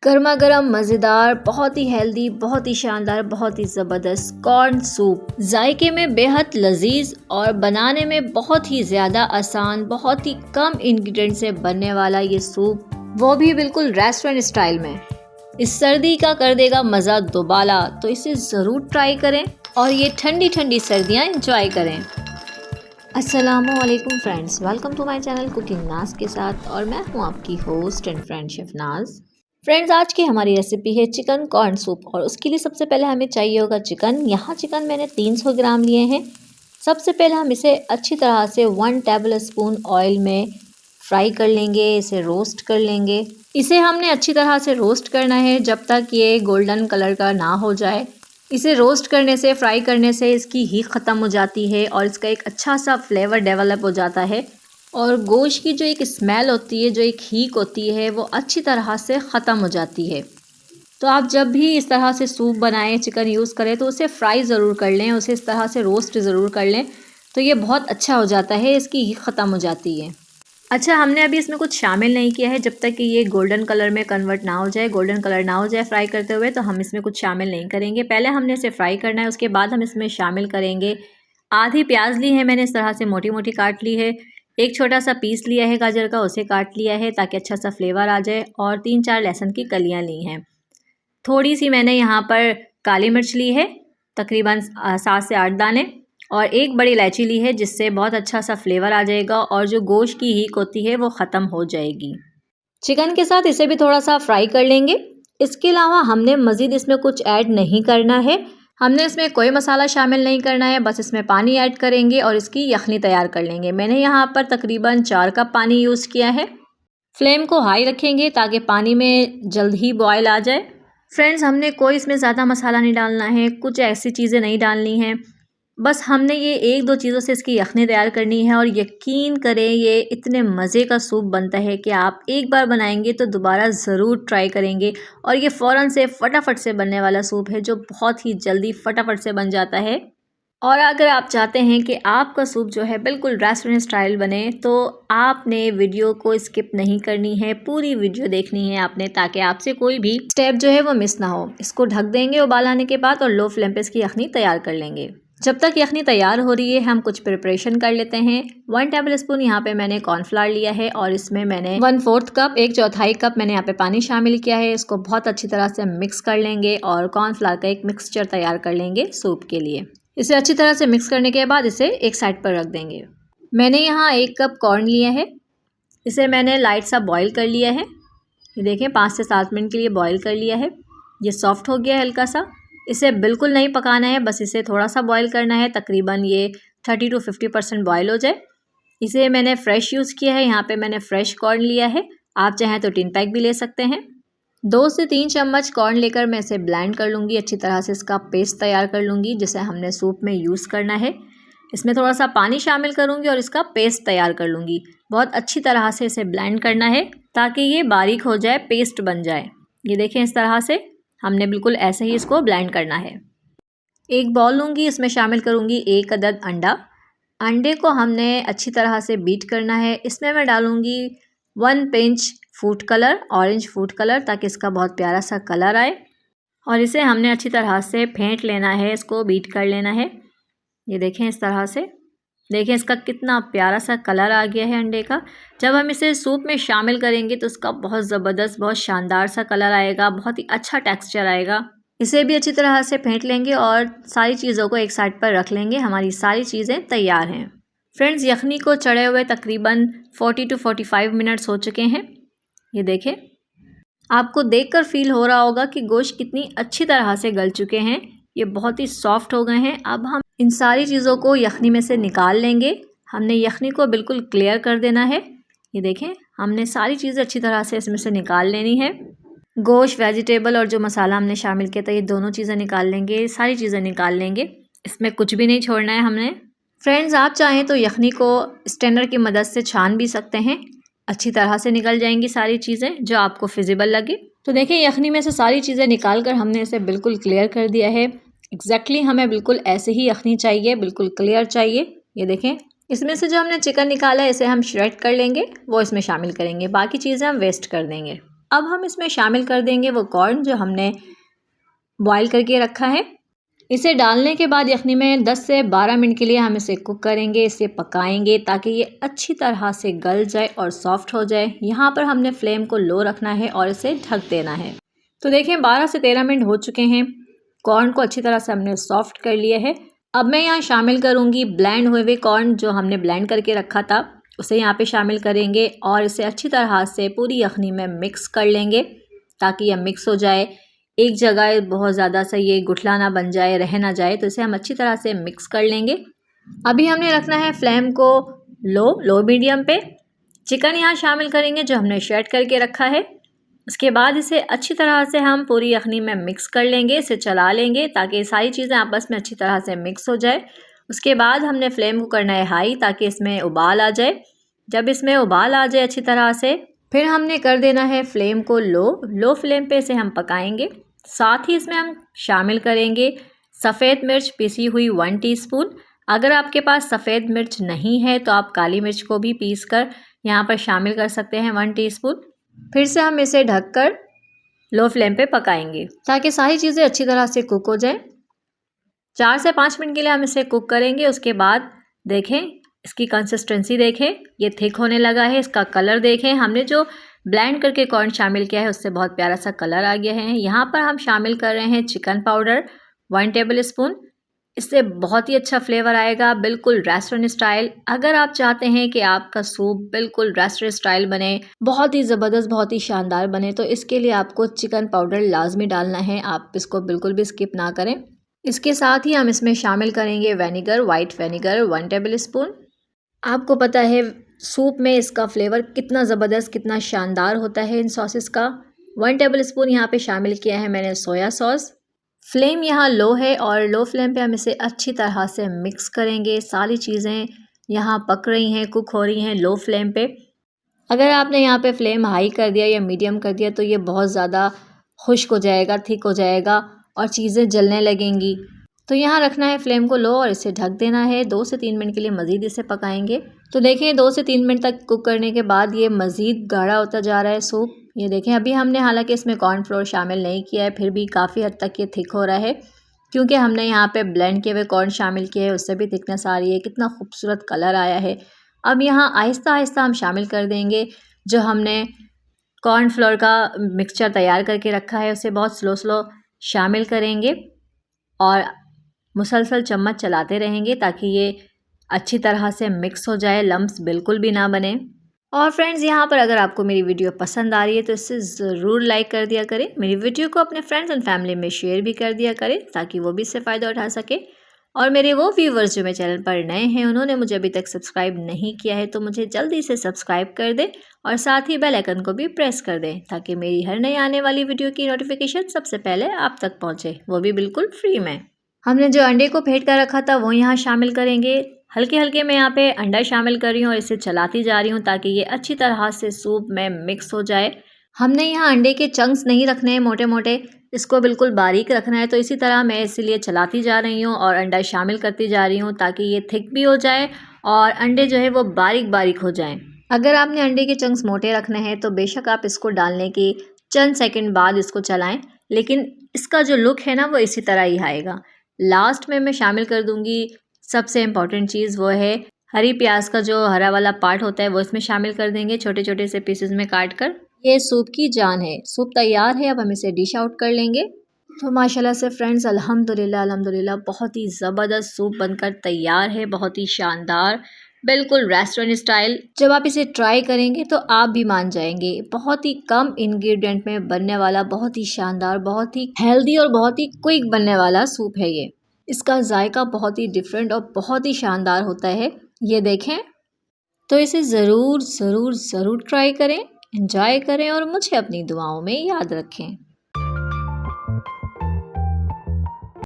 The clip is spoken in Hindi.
गर्मा गर्म मज़ेदार, बहुत ही हेल्दी, बहुत ही शानदार, बहुत ही ज़बरदस्त कॉर्न सूप। जायके में बेहद लजीज और बनाने में बहुत ही ज़्यादा आसान, बहुत ही कम इंग्रेडिएंट से बनने वाला ये सूप, वो भी बिल्कुल रेस्टोरेंट स्टाइल में, इस सर्दी का कर देगा मज़ा दोबाला। तो इसे ज़रूर ट्राई करें और ये ठंडी ठंडी सर्दियाँ इंजॉय करें। अस्सलामुअलैकुम friends, welcome to my channel cooking Naz के साथ, और मैं हूँ आपकी host and friend chef Naz. Friends, आज की हमारी रेसिपी है चिकन कॉर्न सूप, और उसके लिए सबसे पहले हमें चाहिए होगा चिकन। यहाँ चिकन मैंने 300 ग्राम लिए हैं। सबसे पहले हम इसे अच्छी तरह से 1 टेबल स्पून ऑयल में फ्राई कर लेंगे, इसे रोस्ट कर लेंगे। इसे हमने अच्छी तरह से रोस्ट करना है जब तक ये गोल्डन कलर का ना हो जाए। इसे रोस्ट करने से, फ्राई करने से इसकी हीट ख़त्म हो जाती है और इसका एक अच्छा सा फ्लेवर डेवलप हो जाता है, और गोश्त की जो एक स्मेल होती है, जो एक हीक होती है, वो अच्छी तरह से ख़त्म हो जाती है। तो आप जब भी इस तरह से सूप बनाएं, चिकन यूज़ करें, तो उसे फ्राई ज़रूर कर लें, उसे इस तरह से रोस्ट ज़रूर कर लें, तो ये बहुत अच्छा हो जाता है, इसकी हीक ख़त्म हो जाती है। अच्छा, हमने अभी इसमें कुछ शामिल नहीं किया है। जब तक कि ये गोल्डन कलर में कन्वर्ट ना हो जाए, गोल्डन कलर ना हो जाए फ्राई करते हुए, तो हम इसमें कुछ शामिल नहीं करेंगे। पहले हमने इसे फ्राई करना है, उसके बाद हम इसमें शामिल करेंगे। आधी प्याज ली है मैंने, इस तरह से मोटी मोटी काट ली है। एक छोटा सा पीस लिया है गाजर का, उसे काट लिया है ताकि अच्छा सा फ्लेवर आ जाए, और 3-4 लहसुन की कलियाँ ली हैं। थोड़ी सी मैंने यहाँ पर काली मिर्च ली है, तकरीबन 7 से 8 दाने, और एक बड़ी इलायची ली है, जिससे बहुत अच्छा सा फ्लेवर आ जाएगा और जो गोश्त की हीक होती है वो ख़त्म हो जाएगी। चिकन के साथ इसे भी थोड़ा सा फ्राई कर लेंगे। इसके अलावा हमने मज़ीद इसमें कुछ ऐड नहीं करना है। हमने इसमें कोई मसाला शामिल नहीं करना है, बस इसमें पानी ऐड करेंगे और इसकी यखनी तैयार कर लेंगे। मैंने यहाँ पर तकरीबन 4 कप पानी यूज़ किया है। फ्लेम को हाई रखेंगे ताकि पानी में जल्द ही बॉयल आ जाए। फ्रेंड्स, हमने कोई इसमें ज़्यादा मसाला नहीं डालना है, कुछ ऐसी चीज़ें नहीं डालनी हैं। बस हमने ये 1-2 चीज़ों से इसकी यखनी तैयार करनी है, और यकीन करें ये इतने मज़े का सूप बनता है कि आप एक बार बनाएंगे तो दोबारा ज़रूर ट्राई करेंगे। और ये फ़ौरन से फटाफट से बनने वाला सूप है, जो बहुत ही जल्दी फटाफट से बन जाता है। और अगर आप चाहते हैं कि आपका सूप जो है बिल्कुल रेस्टोरेंट स्टाइल बने, तो आपने वीडियो को स्किप नहीं करनी है, पूरी वीडियो देखनी है आपने, ताकि आपसे कोई भी स्टेप जो है वो मिस ना हो। इसको ढक देंगे उबाल आने के बाद, और लो फ्लेम पे इसकी यखनी तैयार कर लेंगे। जब तक यखनी तैयार हो रही है, हम कुछ प्रिपरेशन कर लेते हैं। 1 टेबल स्पून यहाँ पे मैंने कॉर्नफ्लावर लिया है, और इसमें मैंने 1/4 कप, 1/4 कप मैंने यहाँ पे पानी शामिल किया है। इसको बहुत अच्छी तरह से मिक्स कर लेंगे और कॉर्नफ्लावर का एक मिक्सचर तैयार कर लेंगे सूप के लिए। इसे अच्छी तरह से मिक्स करने के बाद इसे एक साइड पर रख देंगे। मैंने यहाँ 1 कप कॉर्न लिया है, इसे मैंने लाइट सा बॉईल कर लिया है। ये देखें, 5 से 7 मिनट के लिए बॉईल कर लिया है। ये सॉफ्ट हो गया है हल्का सा। इसे बिल्कुल नहीं पकाना है, बस इसे थोड़ा सा बॉईल करना है, तकरीबन ये 30 to 50% बॉयल हो जाए। इसे मैंने फ़्रेश यूज़ किया है, यहाँ पे मैंने फ़्रेश कॉर्न लिया है। आप चाहें तो टिन पैक भी ले सकते हैं। 2 से 3 चम्मच कॉर्न लेकर मैं इसे ब्लेंड कर लूँगी, अच्छी तरह से इसका पेस्ट तैयार कर लूँगी, जिसे हमने सूप में यूज़ करना है। इसमें थोड़ा सा पानी शामिल करूँगी और इसका पेस्ट तैयार कर लूँगी। बहुत अच्छी तरह से इसे ब्लेंड करना है ताकि ये बारीक हो जाए, पेस्ट बन जाए। ये देखें, इस तरह से हमने बिल्कुल ऐसे ही इसको ब्लेंड करना है। एक बाउल लूँगी, इसमें शामिल करूँगी 1 अदद अंडा। अंडे को हमने अच्छी तरह से बीट करना है। इसमें मैं डालूँगी 1 pinch food colour, orange food colour, ताकि इसका बहुत प्यारा सा कलर आए, और इसे हमने अच्छी तरह से फेंट लेना है, इसको बीट कर लेना है। ये देखें, इस तरह से देखें इसका कितना प्यारा सा कलर आ गया है अंडे का। जब हम इसे सूप में शामिल करेंगे तो इसका बहुत ज़बरदस्त, बहुत शानदार सा कलर आएगा, बहुत ही अच्छा टेक्सचर आएगा। इसे भी अच्छी तरह से फेंट लेंगे और सारी चीज़ों को एक साइड पर रख लेंगे। हमारी सारी चीज़ें तैयार हैं। फ्रेंड्स, यखनी को चढ़े हुए तकरीबन 40 to 45 मिनट्स हो चुके हैं। ये देखें, आपको देखकर फील हो रहा होगा कि गोश्त कितनी अच्छी तरह से गल चुके हैं, ये बहुत ही सॉफ्ट हो गए हैं। अब हम इन सारी चीज़ों को यखनी में से निकाल लेंगे। हमने यखनी को बिल्कुल क्लियर कर देना है। ये देखें, हमने सारी चीज़ें अच्छी तरह से इसमें से निकाल लेनी है। गोश्त, वेजिटेबल और जो मसाला हमने शामिल किया था, ये दोनों चीज़ें निकाल लेंगे, सारी चीज़ें निकाल लेंगे, इसमें कुछ भी नहीं छोड़ना है हमने। फ्रेंड्स, आप चाहें तो यखनी को स्ट्रेनर की मदद से छान भी सकते हैं, अच्छी तरह से निकल जाएंगी सारी चीज़ें जो आपको फिजिबल लगे। तो देखिए, यखनी में से सारी चीज़ें निकाल कर हमने इसे बिल्कुल क्लियर कर दिया है। एग्जैक्टली हमें बिल्कुल ऐसे ही यखनी चाहिए, बिल्कुल क्लियर चाहिए। ये देखें, इसमें से जो हमने चिकन निकाला है, इसे हम श्रेड कर लेंगे, वो इसमें शामिल करेंगे, बाकी चीज़ें हम वेस्ट कर देंगे। अब हम इसमें शामिल कर देंगे वो कॉर्न जो हमने बॉईल करके रखा है। इसे डालने के बाद यखनी में 10 से 12 मिनट के लिए हम इसे कुक करेंगे, इसे पकाएंगे ताकि ये अच्छी तरह से गल जाए और सॉफ्ट हो जाए। यहाँ पर हमने फ्लेम को लो रखना है और इसे ढक देना है। तो देखिए 12 से 13 मिनट हो चुके हैं। कॉर्न को अच्छी तरह से हमने सॉफ्ट कर लिया है। अब मैं यहाँ शामिल करूँगी ब्लेंड हुए हुए कॉर्न जो हमने ब्लेंड करके रखा था, उसे यहाँ पे शामिल करेंगे और इसे अच्छी तरह से पूरी यखनी में मिक्स कर लेंगे ताकि यह मिक्स हो जाए। एक जगह बहुत ज़्यादा सा ये गुठला ना बन जाए, रह ना जाए, तो इसे हम अच्छी तरह से मिक्स कर लेंगे। अभी हमने रखना है फ्लेम को लो मीडियम पे। चिकन यहाँ शामिल करेंगे जो हमने शैट करके रखा है। उसके बाद इसे अच्छी तरह से हम पूरी यखनी में मिक्स कर लेंगे, इसे चला लेंगे ताकि सारी चीज़ें आपस में अच्छी तरह से मिक्स हो जाए। उसके बाद हमने फ्लेम को करना है हाई ताकि इसमें उबाल आ जाए। जब इसमें उबाल आ जाए अच्छी तरह से, फिर हमने कर देना है फ्लेम को लो फ्लेम पे इसे हम पकाएंगे। साथ ही इसमें हम शामिल करेंगे सफ़ेद मिर्च पिसी हुई 1 टीस्पून। अगर आपके पास सफ़ेद मिर्च नहीं है तो आप काली मिर्च को भी पीस कर यहाँ पर शामिल कर सकते हैं 1 टीस्पून। फिर से हम इसे ढककर लो फ्लेम पे पकाएंगे ताकि सारी चीज़ें अच्छी तरह से कुक हो जाए। 4 से 5 मिनट के लिए हम इसे कुक करेंगे। उसके बाद देखें इसकी कंसिस्टेंसी देखें, ये थिक होने लगा है। इसका कलर देखें, हमने जो ब्लेंड करके कॉर्न शामिल किया है उससे बहुत प्यारा सा कलर आ गया है। यहाँ पर हम शामिल कर रहे हैं चिकन पाउडर 1 टेबल स्पून। इससे बहुत ही अच्छा फ्लेवर आएगा, बिल्कुल रेस्टोरेंट स्टाइल। अगर आप चाहते हैं कि आपका सूप बिल्कुल रेस्टोरेंट स्टाइल बने, बहुत ही ज़बरदस्त, बहुत ही शानदार बने, तो इसके लिए आपको चिकन पाउडर लाजमी डालना है। आप इसको बिल्कुल भी स्किप ना करें। इसके साथ ही हम इसमें शामिल करेंगे vinegar, white vinegar 1 table spoon. आपको पता है सूप में इसका फ्लेवर कितना ज़बरदस्त, कितना शानदार होता है इन सॉसेस का। 1 टेबल स्पून यहाँ पे शामिल किया है मैंने सोया सॉस। फ्लेम यहाँ लो है और लो फ्लेम पे हम इसे अच्छी तरह से मिक्स करेंगे। सारी चीज़ें यहाँ पक रही हैं, कुक हो रही हैं लो फ्लेम पे। अगर आपने यहाँ पे फ्लेम हाई कर दिया या मीडियम कर दिया तो ये बहुत ज़्यादा खुश्क हो जाएगा, थिक हो जाएगा और चीज़ें जलने लगेंगी। तो यहाँ रखना है फ्लेम को लो और इसे ढक देना है। 2 से 3 मिनट के लिए मज़ीद इसे पकाएंगे। तो देखें 2 से 3 मिनट तक कुक करने के बाद ये मज़ीद गाढ़ा होता जा रहा है सूप। ये देखें अभी हमने हालांकि इसमें कॉर्नफ्लोर शामिल नहीं किया है, फिर भी काफ़ी हद तक ये थिक हो रहा है क्योंकि हमने यहाँ पे ब्लेंड किए हुए कॉर्न शामिल किए हैं, उससे भी थिकनेस आ रही है। कितना खूबसूरत कलर आया है। अब यहाँ आहिस्ता आहिस्ता हम शामिल कर देंगे जो हमने कॉर्नफ्लोर का मिक्सचर तैयार करके रखा है, उसे बहुत स्लो शामिल करेंगे और मुसलसल चम्मच चलाते रहेंगे ताकि ये अच्छी तरह से मिक्स हो जाए, लम्प्स बिल्कुल भी ना बने। और फ्रेंड्स यहाँ पर अगर आपको मेरी वीडियो पसंद आ रही है तो इसे ज़रूर लाइक कर दिया करें। मेरी वीडियो को अपने फ्रेंड्स एंड फैमिली में शेयर भी कर दिया करें ताकि वो भी इससे फ़ायदा उठा सके। और मेरे वो व्यूवर्स जो मेरे चैनल पर नए हैं, उन्होंने मुझे अभी तक सब्सक्राइब नहीं किया है तो मुझे जल्दी से सब्सक्राइब कर दें और साथ ही बेल आइकन को भी प्रेस कर दें ताकि मेरी हर नई आने वाली वीडियो की नोटिफिकेशन सबसे पहले आप तक पहुँचे, वो भी बिल्कुल फ्री में। हमने जो अंडे को फेंट कर रखा था वो यहाँ शामिल करेंगे। हल्के हल्के मैं यहाँ पे अंडा शामिल कर रही हूँ और इसे चलाती जा रही हूँ ताकि ये अच्छी तरह से सूप में मिक्स हो जाए। हमने यहाँ अंडे के चंक्स नहीं रखने हैं मोटे मोटे, इसको बिल्कुल बारीक रखना है। तो इसी तरह मैं इसीलिए चलाती जा रही हूँ और अंडा शामिल करती जा रही हूँ ताकि ये थिक भी हो जाए और अंडे जो है वो बारीक बारीक हो जाएँ। अगर आपने अंडे के चंक्स मोटे रखने हैं तो बेशक आप इसको डालने के चंद सेकंड बाद इसको चलाएं, लेकिन इसका जो लुक है ना वो इसी तरह ही आएगा। लास्ट में मैं शामिल कर दूंगी सबसे इम्पॉर्टेंट चीज़, वो है हरी प्याज का जो हरा वाला पार्ट होता है वो इसमें शामिल कर देंगे छोटे छोटे से पीसेस में काट कर। ये सूप की जान है। सूप तैयार है, अब हम इसे डिश आउट कर लेंगे। तो माशाल्लाह से फ्रेंड्स अल्हम्दुलिल्लाह अल्हम्दुलिल्लाह बहुत ही ज़बरदस्त सूप बनकर तैयार है, बहुत ही शानदार, बिल्कुल रेस्टोरेंट स्टाइल। जब आप इसे ट्राई करेंगे तो आप भी मान जाएंगे। बहुत ही कम इंग्रेडिएंट में बनने वाला बहुत ही शानदार, बहुत ही हेल्दी और बहुत ही क्विक बनने वाला सूप है ये। इसका जायका बहुत ही डिफरेंट और बहुत ही शानदार होता है, ये देखें। तो इसे ज़रूर ज़रूर ज़रूर ट्राई करें, एंजॉय करें और मुझे अपनी दुआओं में याद रखें।